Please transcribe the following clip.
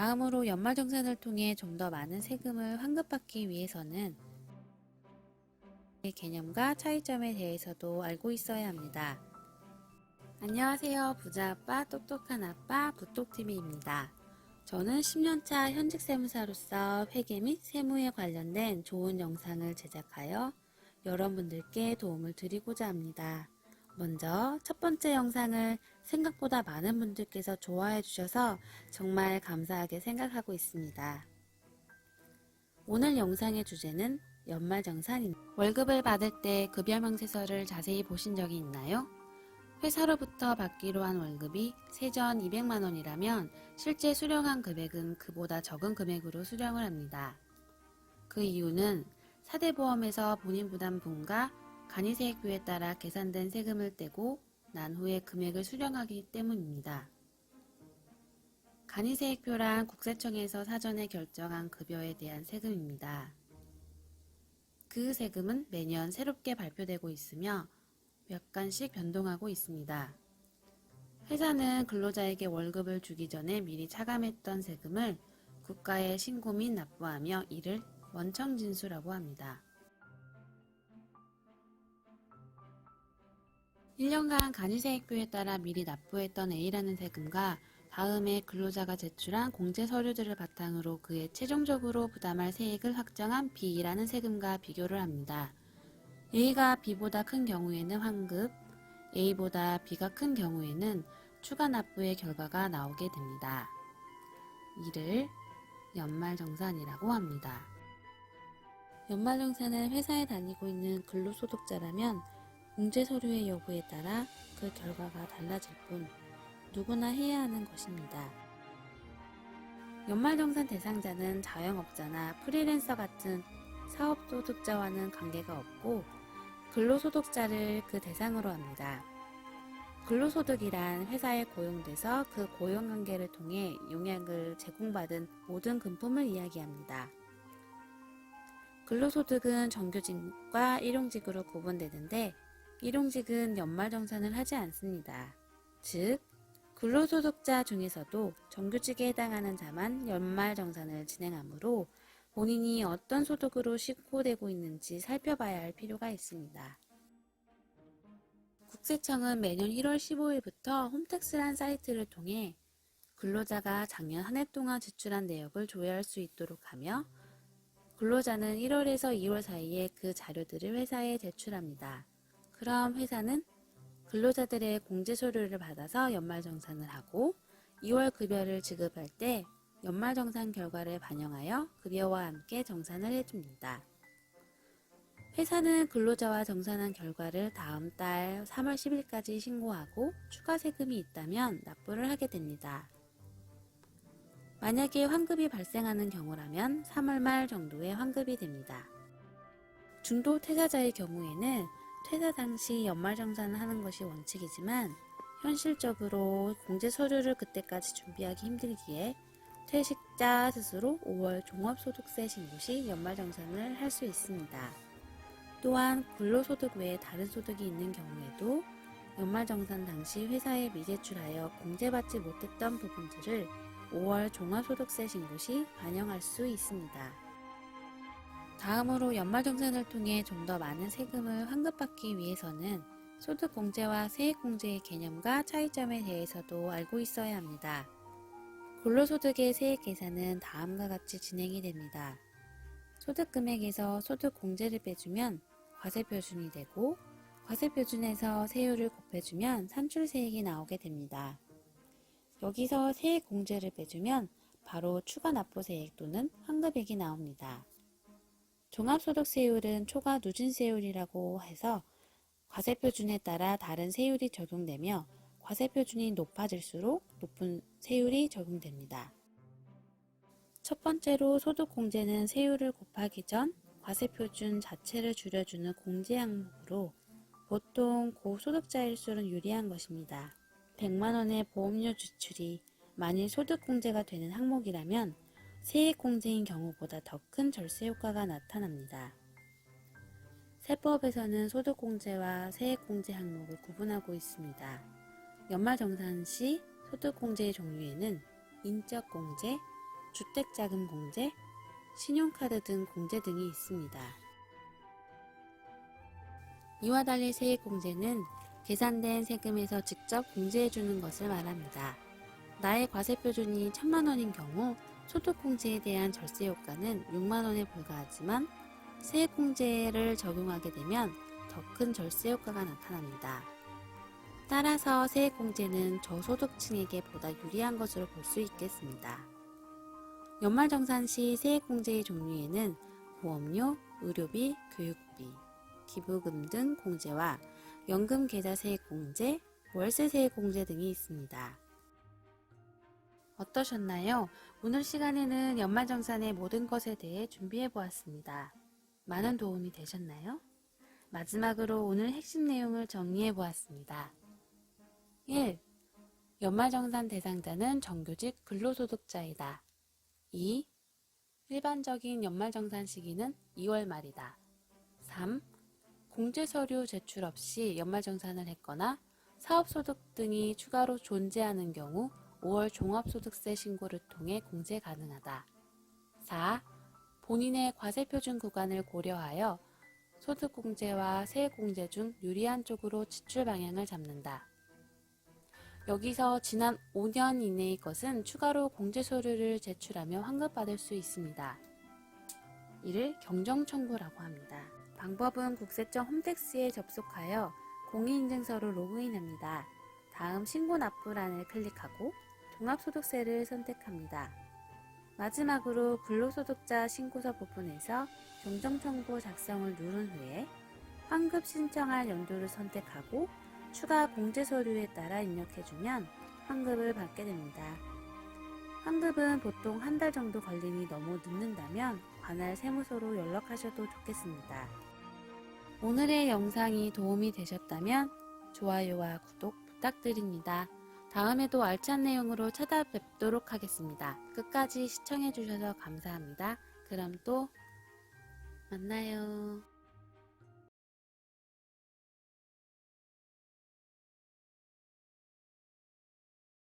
다음으로 연말정산을 통해 좀 더 많은 세금을 환급받기 위해서는 개념과 차이점에 대해서도 알고 있어야 합니다. 안녕하세요. 부자아빠 똑똑한 아빠 부똑TV입니다. 저는 10년차 현직 세무사로서 회계 및 세무에 관련된 좋은 영상을 제작하여 여러분들께 도움을 드리고자 합니다. 먼저 첫 번째 영상을 생각보다 많은 분들께서 좋아해 주셔서 정말 감사하게 생각하고 있습니다. 오늘 영상의 주제는 연말정산입니다. 월급을 받을 때 급여명세서를 자세히 보신 적이 있나요? 회사로부터 받기로 한 월급이 세전 200만원이라면 실제 수령한 금액은 그보다 적은 금액으로 수령을 합니다. 그 이유는 사대보험에서 본인부담분과 간이세액표에 따라 계산된 세금을 떼고 난 후에 금액을 수령하기 때문입니다. 간이세액표란 국세청에서 사전에 결정한 급여에 대한 세금입니다. 그 세금은 매년 새롭게 발표되고 있으며 몇 간씩 변동하고 있습니다. 회사는 근로자에게 월급을 주기 전에 미리 차감했던 세금을 국가에 신고 및 납부하며 이를 원청징수라고 합니다. 1년간 간이세액표에 따라 미리 납부했던 A라는 세금과 다음에 근로자가 제출한 공제 서류들을 바탕으로 그에 최종적으로 부담할 세액을 확정한 B라는 세금과 비교를 합니다. A가 B보다 큰 경우에는 환급, A보다 B가 큰 경우에는 추가 납부의 결과가 나오게 됩니다. 이를 연말정산이라고 합니다. 연말정산은 회사에 다니고 있는 근로소득자라면 공제 서류의 여부에 따라 그 결과가 달라질 뿐 누구나 해야 하는 것입니다. 연말정산 대상자는 자영업자나 프리랜서 같은 사업소득자와는 관계가 없고 근로소득자를 그 대상으로 합니다. 근로소득이란 회사에 고용돼서 그 고용관계를 통해 용역을 제공받은 모든 금품을 이야기합니다. 근로소득은 정규직과 일용직으로 구분되는데 일용직은 연말정산을 하지 않습니다. 즉, 근로소득자 중에서도 정규직에 해당하는 자만 연말정산을 진행하므로 본인이 어떤 소득으로 신고되고 있는지 살펴봐야 할 필요가 있습니다. 국세청은 매년 1월 15일부터 홈택스란 사이트를 통해 근로자가 작년 한 해 동안 지출한 내역을 조회할 수 있도록 하며 근로자는 1월에서 2월 사이에 그 자료들을 회사에 제출합니다. 그럼 회사는 근로자들의 공제 서류를 받아서 연말정산을 하고 2월 급여를 지급할 때 연말정산 결과를 반영하여 급여와 함께 정산을 해줍니다. 회사는 근로자와 정산한 결과를 다음 달 3월 10일까지 신고하고 추가 세금이 있다면 납부를 하게 됩니다. 만약에 환급이 발생하는 경우라면 3월 말 정도에 환급이 됩니다. 중도 퇴사자의 경우에는 퇴사 당시 연말정산을 하는 것이 원칙이지만 현실적으로 공제 서류를 그때까지 준비하기 힘들기에 퇴직자 스스로 5월 종합소득세 신고 시 연말정산을 할 수 있습니다. 또한 근로소득 외에 다른 소득이 있는 경우에도 연말정산 당시 회사에 미제출하여 공제받지 못했던 부분들을 5월 종합소득세 신고 시 반영할 수 있습니다. 다음으로 연말정산을 통해 좀 더 많은 세금을 환급받기 위해서는 소득공제와 세액공제의 개념과 차이점에 대해서도 알고 있어야 합니다. 근로소득의 세액 계산은 다음과 같이 진행이 됩니다. 소득금액에서 소득공제를 빼주면 과세표준이 되고 과세표준에서 세율을 곱해주면 산출세액이 나오게 됩니다. 여기서 세액공제를 빼주면 바로 추가납부세액 또는 환급액이 나옵니다. 종합소득세율은 초과 누진세율이라고 해서 과세표준에 따라 다른 세율이 적용되며 과세표준이 높아질수록 높은 세율이 적용됩니다. 첫 번째로 소득공제는 세율을 곱하기 전 과세표준 자체를 줄여주는 공제 항목으로 보통 고소득자일수록 유리한 것입니다. 100만원의 보험료 지출이 만일 소득공제가 되는 항목이라면 세액공제인 경우보다 더 큰 절세 효과가 나타납니다. 세법에서는 소득공제와 세액공제 항목을 구분하고 있습니다. 연말정산 시 소득공제의 종류에는 인적공제, 주택자금 공제, 신용카드 등 공제 등이 있습니다. 이와 달리 세액공제는 계산된 세금에서 직접 공제해주는 것을 말합니다. 나의 과세표준이 1,000만원인 경우 소득공제에 대한 절세효과는 6만원에 불과하지만 세액공제를 적용하게 되면 더 큰 절세효과가 나타납니다. 따라서 세액공제는 저소득층에게 보다 유리한 것으로 볼 수 있겠습니다. 연말정산 시 세액공제의 종류에는 보험료, 의료비, 교육비, 기부금 등 공제와 연금 계좌 세액 공제, 월세 세액 공제 등이 있습니다. 어떠셨나요? 오늘 시간에는 연말정산의 모든 것에 대해 준비해 보았습니다. 많은 도움이 되셨나요? 마지막으로 오늘 핵심 내용을 정리해 보았습니다. 1. 연말정산 대상자는 정규직 근로소득자이다. 2. 일반적인 연말정산 시기는 2월 말이다. 3. 공제서류 제출 없이 연말정산을 했거나 사업소득 등이 추가로 존재하는 경우 5월 종합소득세 신고를 통해 공제 가능하다. 4. 본인의 과세표준 구간을 고려하여 소득공제와 세액공제 중 유리한 쪽으로 지출 방향을 잡는다. 여기서 지난 5년 이내의 것은 추가로 공제서류를 제출하며 환급받을 수 있습니다. 이를 경정청구라고 합니다. 방법은 국세청 홈택스에 접속하여 공인인증서로 로그인합니다. 다음 신고 납부란을 클릭하고 종합소득세를 선택합니다. 마지막으로 근로소득자 신고서 부분에서 경정청구 작성을 누른 후에 환급 신청할 연도를 선택하고 추가 공제서류에 따라 입력해주면 환급을 받게 됩니다. 환급은 보통 한 달 정도 걸림이 너무 늦는다면 관할 세무서로 연락하셔도 좋겠습니다. 오늘의 영상이 도움이 되셨다면 좋아요와 구독 부탁드립니다. 다음에도 알찬 내용으로 찾아뵙도록 하겠습니다. 끝까지 시청해주셔서 감사합니다. 그럼 또 만나요.